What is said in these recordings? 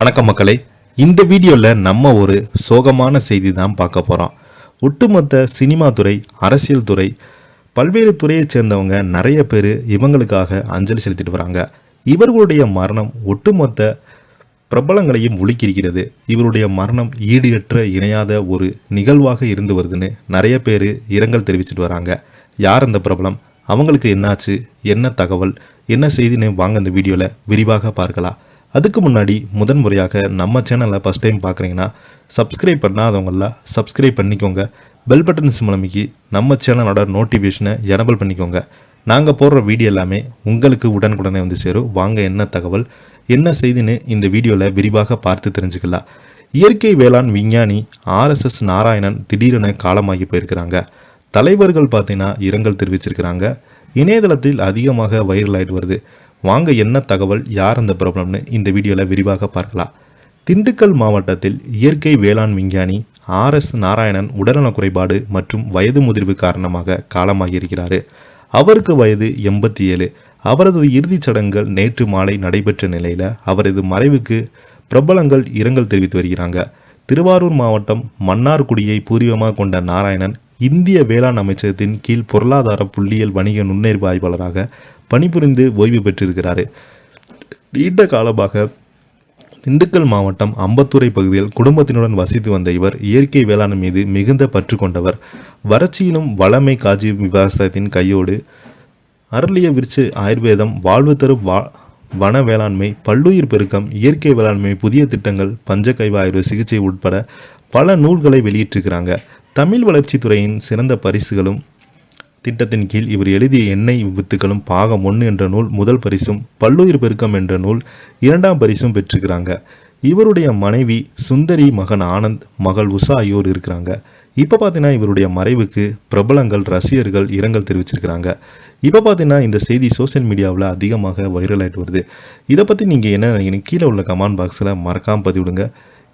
வணக்கம் மக்களே. இந்த வீடியோவில் நம்ம ஒரு சோகமான செய்தி தான் பார்க்க போகிறோம். ஒட்டுமொத்த சினிமா துறை, அரசியல் துறை, பல்வேறு துறையைச் சேர்ந்தவங்க நிறைய பேர் இவங்களுக்காக அஞ்சலி செலுத்திட்டு வராங்க. இவர்களுடைய மரணம் ஒட்டுமொத்த பிரபலங்களையும் உலுக்கியிருக்கிறது. இவருடைய மரணம் ஈடுயற்ற இணையாத ஒரு நிகழ்வாக இருந்து வருதுன்னு நிறைய பேர் இரங்கல் தெரிவிச்சிட்டு வராங்க. யார் அந்த பிரபலம், அவங்களுக்கு என்னாச்சு, என்ன தகவல், என்ன செய்தின்னு வாங்க இந்த வீடியோவில் விரிவாக பார்க்கலாம். அதுக்கு முன்னாடி முதன்முறையாக நம்ம சேனலை ஃபஸ்ட் டைம் பார்க்குறீங்கன்னா சப்ஸ்கிரைப் பண்ணாதவங்களாம் சப்ஸ்கிரைப் பண்ணிக்கோங்க. பெல் பட்டன் சிம்மலமைக்கு நம்ம சேனலோட நோட்டிஃபிகேஷனை எனபிள் பண்ணிக்கோங்க. நாங்கள் போடுற வீடியோ எல்லாமே உங்களுக்கு உடனுக்குடனே வந்து சேரும். வாங்க என்ன தகவல், என்ன செய்தின்னு இந்த வீடியோவில் விரிவாக பார்த்து தெரிஞ்சுக்கலாம். இயற்கை வேளாண் விஞ்ஞானி RSS நாராயணன் திடீரென காலமாகி போயிருக்கிறாங்க. தலைவர்கள் பார்த்தீங்கன்னா இரங்கல் தெரிவிச்சிருக்கிறாங்க. இணையதளத்தில் அதிகமாக வைரல் ஆகிட்டு வருது. வாங்க என்ன தகவல், யார் அந்த ப்ராப்ளம்னு இந்த வீடியோவில் விரிவாக பார்க்கலாம். திண்டுக்கல் மாவட்டத்தில் இயற்கை வேளாண் விஞ்ஞானி RS நாராயணன் உடல்நலக் குறைபாடு மற்றும் வயது முதிர்வு காரணமாக காலமாகியிருக்கிறார். அவருக்கு வயது 87. அவரது இறுதிச் சடங்குகள் நேற்று மாலை நடைபெற்ற நிலையில் அவரது மறைவுக்கு பிரபலங்கள் இரங்கல் தெரிவித்து வருகிறாங்க. திருவாரூர் மாவட்டம் மன்னார்குடியை பூர்வீகமாக கொண்ட நாராயணன் இந்திய வேளாண் அமைச்சகத்தின் கீழ் பொருளாதார புள்ளியியல் வணிக நுண்ணறிவு ஆய்வாளராக பணிபுரிந்து ஓய்வு பெற்றிருக்கிறார். நீண்ட காலமாக திண்டுக்கல் மாவட்டம் அம்பத்தூரை பகுதியில் குடும்பத்தினுடன் வசித்து வந்த இவர் இயற்கை வேளாண் மீது மிகுந்த பற்று கொண்டவர். வறட்சியிலும் வளமை காட்சி விவசாயத்தின் கையோடு அருளிய விருட்ச ஆயுர்வேதம், வாழ்வு தரும் வன வேளாண்மை, பல்லுயிர் பெருக்கம், இயற்கை வேளாண்மை, புதிய திட்டங்கள், பஞ்சகைவ ஆயுர்வேத சிகிச்சை உட்பட பல நூல்களை வெளியிட்டிருக்கிறாங்க. தமிழ் வளர்ச்சித்துறையின் சிறந்த பரிசுகளும் திட்டத்தின் கீழ் இவர் எழுதிய எண்ணெய் வித்துக்களும் பாகம் 1 என்ற நூல் முதல் பரிசும், பல்லுயிர் பெருக்கம் என்ற நூல் 2ஆம் பரிசும் பெற்றிருக்கிறாங்க. இவருடைய மனைவி சுந்தரி, மகன் ஆனந்த், மகள் உஷா ஆகியோர் இருக்கிறாங்க. இப்போ பார்த்தீங்கன்னா இவருடைய மறைவுக்கு பிரபலங்கள், ரசிகர்கள் இரங்கல் தெரிவிச்சிருக்கிறாங்க. இப்போ பார்த்தீங்கன்னா இந்த செய்தி சோசியல் மீடியாவில் அதிகமாக வைரல் ஆகிட்டு வருது. இதை பற்றி நீங்கள் என்ன நினைக்கிறீங்க, கீழே உள்ள கமெண்ட் பாக்ஸில் மறக்காமல் பதிவிடுங்க.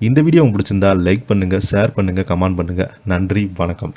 இந்த வீடியோ உங்களுக்கு பிடிச்சிருந்தால் லைக் பண்ணுங்கள், ஷேர் பண்ணுங்கள், கமெண்ட் பண்ணுங்கள். நன்றி, வணக்கம்.